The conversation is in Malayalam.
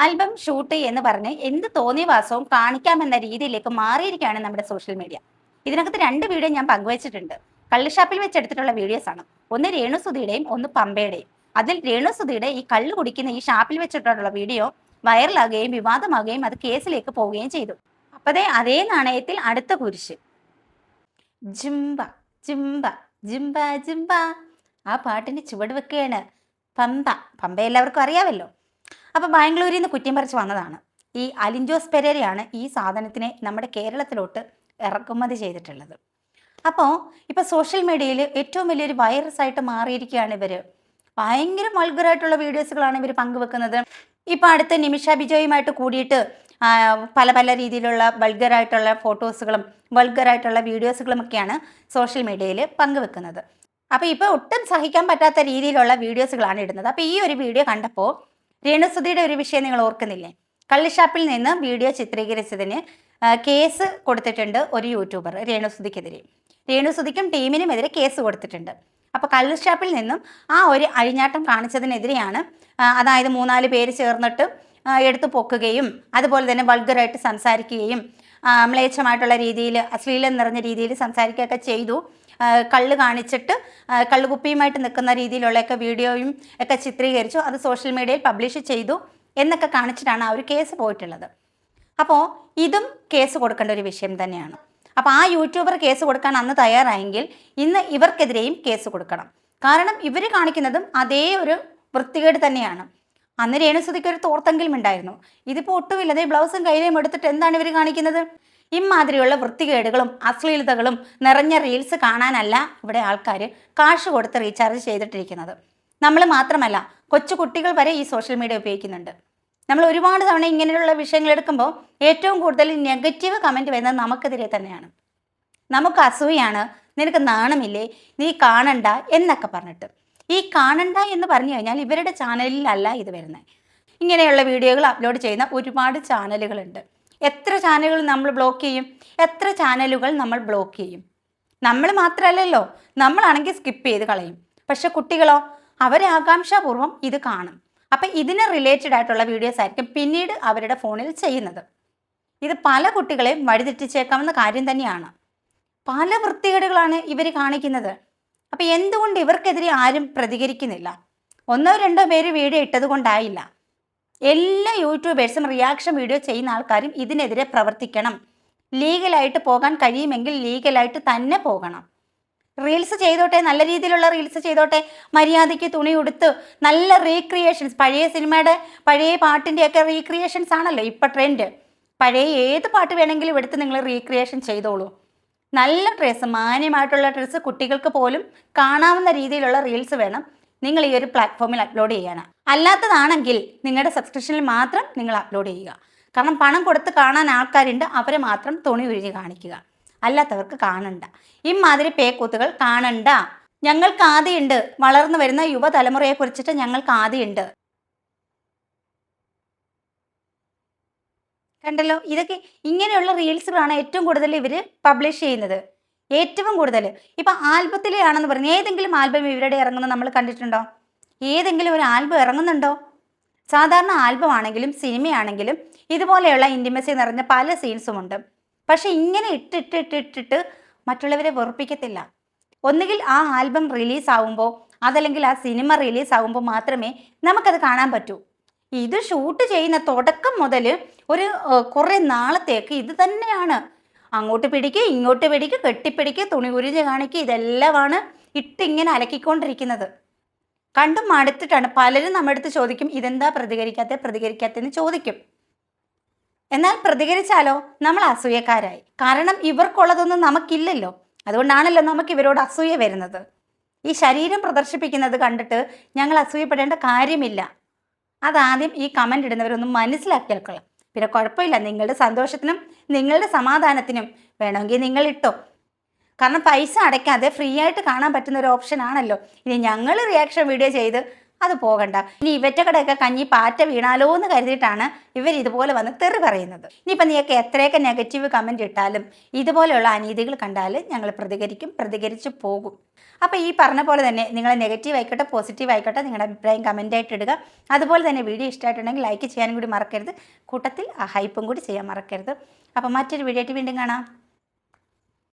ആൽബം ഷൂട്ട് എന്ന് പറഞ്ഞ് എന്ത് തോന്നിയവാസവും കാണിക്കാമെന്ന രീതിയിലേക്ക് മാറിയിരിക്കുകയാണ് നമ്മുടെ സോഷ്യൽ മീഡിയ. ഇതിനകത്ത് 2 വീഡിയോ ഞാൻ പങ്കുവച്ചിട്ടുണ്ട്. കള്ളുഷാപ്പിൽ വെച്ചെടുത്തിട്ടുള്ള വീഡിയോസ് ആണ്. ഒന്ന് രേണുസുധിയുടെയും ഒന്ന് പമ്പയുടെയും. അതിൽ രേണുസുധിയുടെ ഈ കള്ള് കുടിക്കുന്ന ഈ ഷാപ്പിൽ വെച്ചിട്ടുള്ള വീഡിയോ വൈറലാകുകയും വിവാദമാകുകയും അത് കേസിലേക്ക് പോവുകയും ചെയ്തു. അപ്പതേ അതേ നാണയത്തിൽ അടുത്ത കുരിശ്. ജിംബ ജിംബ ജിംബ ജിംബ ആ പാട്ടിന് ചുവട് വെക്കുകയാണ് പമ്പ. പമ്പ എല്ലാവർക്കും അറിയാമല്ലോ. അപ്പോൾ ബാംഗ്ലൂരിൽ നിന്ന് കുറ്റം പറിച്ച് വന്നതാണ്. ഈ അലിൻ ജോസ് പെരേരയാണ് ഈ സാധനത്തിനെ നമ്മുടെ കേരളത്തിലോട്ട് ഇറക്കുമതി ചെയ്തിട്ടുള്ളത്. അപ്പോൾ ഇപ്പോൾ സോഷ്യൽ മീഡിയയിൽ ഏറ്റവും വലിയൊരു വൈറസ് ആയിട്ട് മാറിയിരിക്കുകയാണ് ഇവർ. ഭയങ്കര വൾഗറായിട്ടുള്ള വീഡിയോസുകളാണ് ഇവർ പങ്കുവെക്കുന്നത്. ഇപ്പോൾ അടുത്ത് നിമിഷ ബിജോയുമായിട്ട് കൂടിയിട്ട് പല പല രീതിയിലുള്ള വൾഗറായിട്ടുള്ള ഫോട്ടോസുകളും വൾഗറായിട്ടുള്ള വീഡിയോസുകളും ഒക്കെയാണ് സോഷ്യൽ മീഡിയയിൽ പങ്കുവെക്കുന്നത്. അപ്പോൾ ഇപ്പോൾ ഒട്ടും സഹിക്കാൻ പറ്റാത്ത രീതിയിലുള്ള വീഡിയോസുകളാണ് ഇടുന്നത്. അപ്പോൾ ഈ ഒരു വീഡിയോ കണ്ടപ്പോൾ രേണുസുധിയുടെ ഒരു വിഷയം നിങ്ങൾ ഓർക്കുന്നില്ലേ? കള്ളുഷാപ്പിൽ നിന്ന് വീഡിയോ ചിത്രീകരിച്ചതിന് കേസ് കൊടുത്തിട്ടുണ്ട് ഒരു യൂട്യൂബർ രേണുസുധിക്കെതിരെ. രേണുസുധിക്കും ടീമിനുമെതിരെ കേസ് കൊടുത്തിട്ടുണ്ട്. അപ്പോൾ കള്ളുഷാപ്പിൽ നിന്നും ആ ഒരു അഴിഞ്ഞാട്ടം കാണിച്ചതിനെതിരെയാണ്, അതായത് 3-4 പേര് ചേർന്നിട്ട് എടുത്തു പൊക്കുകയും അതുപോലെ തന്നെ വൾഗറായിട്ട് സംസാരിക്കുകയും മ്ലേച്ഛമായിട്ടുള്ള രീതിയിൽ അശ്ലീലം നിറഞ്ഞ രീതിയിൽ സംസാരിക്കുകയൊക്കെ ചെയ്തു. കള്ള് കാണിച്ചിട്ട് കള്ളുകുപ്പിയുമായിട്ട് നിൽക്കുന്ന രീതിയിലുള്ളൊക്കെ വീഡിയോയും ഒക്കെ ചിത്രീകരിച്ചു. അത് സോഷ്യൽ മീഡിയയിൽ പബ്ലിഷ് ചെയ്തു എന്നൊക്കെ കാണിച്ചിട്ടാണ് ആ ഒരു കേസ് പോയിട്ടുള്ളത്. അപ്പോൾ ഇതും കേസ് കൊടുക്കേണ്ട ഒരു വിഷയം തന്നെയാണ്. അപ്പോൾ ആ യൂട്യൂബർ കേസ് കൊടുക്കാൻ അന്ന് തയ്യാറായെങ്കിൽ ഇന്ന് ഇവർക്കെതിരെയും കേസ് കൊടുക്കണം. കാരണം ഇവർ കാണിക്കുന്നതും അതേ ഒരു വൃത്തികേട് തന്നെയാണ്. അന്ന് രേണുസുധിക്ക് ഒരു തോർത്തെങ്കിലും ഉണ്ടായിരുന്നു. ഇതിപ്പോൾ ഒട്ടുമില്ലതേ ബ്ലൗസും കയ്യിലും എടുത്തിട്ട് എന്താണ് ഇവർ കാണിക്കുന്നത്? ഇമാതിരിയുള്ള വൃത്തികേടുകളും അശ്ലീലതകളും നിറഞ്ഞ റീൽസ് കാണാനല്ല ഇവിടെ ആൾക്കാർ കാശ് കൊടുത്ത് റീചാർജ് ചെയ്തിട്ടിരിക്കുന്നത്. നമ്മൾ മാത്രമല്ല, കൊച്ചു കുട്ടികൾ വരെ ഈ സോഷ്യൽ മീഡിയ ഉപയോഗിക്കുന്നുണ്ട്. നമ്മൾ ഒരുപാട് തവണ ഇങ്ങനെയുള്ള വിഷയങ്ങൾ എടുക്കുമ്പോൾ ഏറ്റവും കൂടുതൽ നെഗറ്റീവ് കമൻറ്റ് വരുന്നത് നമുക്കെതിരെ തന്നെയാണ്. നമുക്ക് അസൂയാണ്, നിനക്ക് നാണമില്ലേ, നീ കാണണ്ട എന്നൊക്കെ പറഞ്ഞിട്ട്. ഈ കാണണ്ട എന്ന് പറഞ്ഞു കഴിഞ്ഞാൽ ഇവരുടെ ചാനലിലല്ല ഇത് വരുന്നത്. ഇങ്ങനെയുള്ള വീഡിയോകൾ അപ്ലോഡ് ചെയ്യുന്ന ഒരുപാട് ചാനലുകളുണ്ട്. എത്ര ചാനലുകൾ നമ്മൾ ബ്ലോക്ക് ചെയ്യും? എത്ര ചാനലുകൾ നമ്മൾ ബ്ലോക്ക് ചെയ്യും? നമ്മൾ മാത്രമല്ലല്ലോ, നമ്മളാണെങ്കിൽ സ്കിപ്പ് ചെയ്ത് കളയും. പക്ഷെ കുട്ടികളോ, അവരെ ആകാംക്ഷാപൂർവ്വം ഇത് കാണും. അപ്പം ഇതിന് റിലേറ്റഡ് ആയിട്ടുള്ള വീഡിയോസ് ആയിരിക്കും പിന്നീട് അവരുടെ ഫോണിൽ ചെയ്യുന്നത്. ഇത് പല കുട്ടികളെയും വഴിതെറ്റിച്ചേക്കാവുന്ന കാര്യം തന്നെയാണ്. പല വൃത്തികേടുകളാണ് ഇവർ കാണിക്കുന്നത്. അപ്പം എന്തുകൊണ്ട് ഇവർക്കെതിരെ ആരും പ്രതികരിക്കുന്നില്ല? 1-2 പേര് വീഡിയോ ഇട്ടത് കൊണ്ടായില്ല. എല്ലാ യൂട്യൂബേഴ്സും റിയാക്ഷൻ വീഡിയോ ചെയ്യുന്ന ആൾക്കാരും ഇതിനെതിരെ പ്രവർത്തിക്കണം. ലീഗലായിട്ട് പോകാൻ കഴിയുമെങ്കിൽ ലീഗലായിട്ട് തന്നെ പോകണം. റീൽസ് ചെയ്തോട്ടെ, നല്ല രീതിയിലുള്ള റീൽസ് ചെയ്തോട്ടെ, മര്യാദയ്ക്ക് തുണി ഉടുത്ത് നല്ല റീക്രിയേഷൻസ്, പഴയ സിനിമയുടെ പഴയ പാട്ടിൻ്റെയൊക്കെ റീക്രിയേഷൻസ് ആണല്ലോ ഇപ്പം ട്രെൻഡ്. പഴയ ഏത് പാട്ട് വേണമെങ്കിലും എടുത്ത് നിങ്ങൾ റീക്രിയേഷൻ ചെയ്തോളൂ. നല്ല ഡ്രസ്സ്, മാന്യമായിട്ടുള്ള ഡ്രസ്സ്, കുട്ടികൾക്ക് പോലും കാണാവുന്ന രീതിയിലുള്ള റീൽസ് വേണം നിങ്ങൾ ഈ ഒരു പ്ലാറ്റ്ഫോമിൽ അപ്ലോഡ് ചെയ്യാനാണ്. അല്ലാത്തതാണെങ്കിൽ നിങ്ങളുടെ സബ്സ്ക്രിപ്ഷനിൽ മാത്രം നിങ്ങൾ അപ്ലോഡ് ചെയ്യുക. കാരണം പണം കൊടുത്ത് കാണാൻ ആൾക്കാരുണ്ട്, അവരെ മാത്രം തുണി ഉരിഞ്ഞ് കാണിക്കുക. അല്ലാത്തവർക്ക് കാണണ്ട. ഇമാതിരി പേക്കൂത്തുകൾ കാണണ്ട. ഞങ്ങൾക്ക് ആദിയുണ്ട്. വളർന്നു വരുന്ന യുവതലമുറയെ കുറിച്ചിട്ട് ഞങ്ങൾക്ക് ആദിയുണ്ട്. കണ്ടല്ലോ, ഇതൊക്കെ ഇങ്ങനെയുള്ള റീൽസുകളാണ് ഏറ്റവും കൂടുതൽ ഇവർ പബ്ലിഷ് ചെയ്യുന്നത്. ഏറ്റവും കൂടുതൽ ഇപ്പം ആൽബത്തിലെയാണെന്ന് പറഞ്ഞു, ഏതെങ്കിലും ആൽബം ഇവരുടെ ഇറങ്ങുന്നത് നമ്മൾ കണ്ടിട്ടുണ്ടോ? ഏതെങ്കിലും ഒരു ആൽബം ഇറങ്ങുന്നുണ്ടോ? സാധാരണ ആൽബം ആണെങ്കിലും സിനിമയാണെങ്കിലും ഇതുപോലെയുള്ള ഇൻറ്റിമസി നിറഞ്ഞ പല സീൻസും ഉണ്ട്. പക്ഷെ ഇങ്ങനെ ഇട്ടിട്ടിട്ടിട്ടിട്ട് മറ്റുള്ളവരെ വെറുപ്പിക്കത്തില്ല. ഒന്നുകിൽ ആ ആൽബം റിലീസാവുമ്പോൾ അതല്ലെങ്കിൽ ആ സിനിമ റിലീസാവുമ്പോൾ മാത്രമേ നമുക്കത് കാണാൻ പറ്റൂ. ഇത് ഷൂട്ട് ചെയ്യുന്ന തുടക്കം മുതൽ ഒരു കുറേ നാളത്തേക്ക് ഇത് തന്നെയാണ്. അങ്ങോട്ട് പിടിക്കുക, ഇങ്ങോട്ട് പിടിക്കുക, കെട്ടിപ്പിടിക്കുക, തുണി ഉരിഞ്ഞ് കാണിക്കുക, ഇതെല്ലാമാണ് ഇട്ടിങ്ങനെ അലക്കിക്കൊണ്ടിരിക്കുന്നത്. കണ്ടും മടുത്തിട്ടാണ് പലരും നമ്മുടെ അടുത്ത് ചോദിക്കും, ഇതെന്താ പ്രതികരിക്കാത്തെന്ന് ചോദിക്കും. എന്നാൽ പ്രതികരിച്ചാലോ നമ്മൾ അസൂയക്കാരായി. കാരണം ഇവർക്കുള്ളതൊന്നും നമുക്കില്ലല്ലോ. അതുകൊണ്ടാണല്ലോ നമുക്ക് ഇവരോട് അസൂയ വരുന്നത്. ഈ ശരീരം പ്രദർശിപ്പിക്കുന്നത് കണ്ടിട്ട് ഞങ്ങൾ അസൂയപ്പെടേണ്ട കാര്യമില്ല. അതാദ്യം ഈ കമൻ്റ് ഇടുന്നവരൊന്നും മനസ്സിലാക്കിയേക്കൊള്ളാം. പിന്നെ കുഴപ്പമില്ല, നിങ്ങളുടെ സന്തോഷത്തിനും നിങ്ങളുടെ സമാധാനത്തിനും വേണമെങ്കിൽ നിങ്ങൾ ഇട്ടോ. കാരണം പൈസ അടയ്ക്കാതെ ഫ്രീ ആയിട്ട് കാണാൻ പറ്റുന്ന ഒരു ഓപ്ഷൻ ആണല്ലോ. ഇനി ഞങ്ങൾ റിയാക്ഷൻ വീഡിയോ ചെയ്ത് അത് പോകണ്ട. ഇനി ഇവറ്റക്കടെയൊക്കെ കഞ്ഞി പാറ്റ വീണാലോ എന്ന് കരുതിയിട്ടാണ് ഇവർ ഇതുപോലെ വന്ന് തെറി പറയുന്നത്. ഇനിയിപ്പോൾ നീയൊക്കെ എത്രയൊക്കെ നെഗറ്റീവ് കമൻറ്റ് ഇട്ടാലും ഇതുപോലെയുള്ള അനീതികൾ കണ്ടാൽ ഞങ്ങൾ പ്രതികരിച്ച് പോകും. അപ്പോൾ ഈ പറഞ്ഞ പോലെ തന്നെ നിങ്ങൾ നെഗറ്റീവ് ആയിക്കോട്ടെ പോസിറ്റീവ് ആയിക്കോട്ടെ നിങ്ങളുടെ അഭിപ്രായം കമൻ്റായിട്ട് ഇടുക. അതുപോലെ തന്നെ വീഡിയോ ഇഷ്ടമായിട്ടുണ്ടെങ്കിൽ ലൈക്ക് ചെയ്യാനും കൂടി മറക്കരുത്. കൂട്ടത്തിൽ ആ ഹൈപ്പും കൂടി ചെയ്യാൻ മറക്കരുത്. അപ്പോൾ മറ്റൊരു വീഡിയോ ആയിട്ട് വീണ്ടും കാണാം.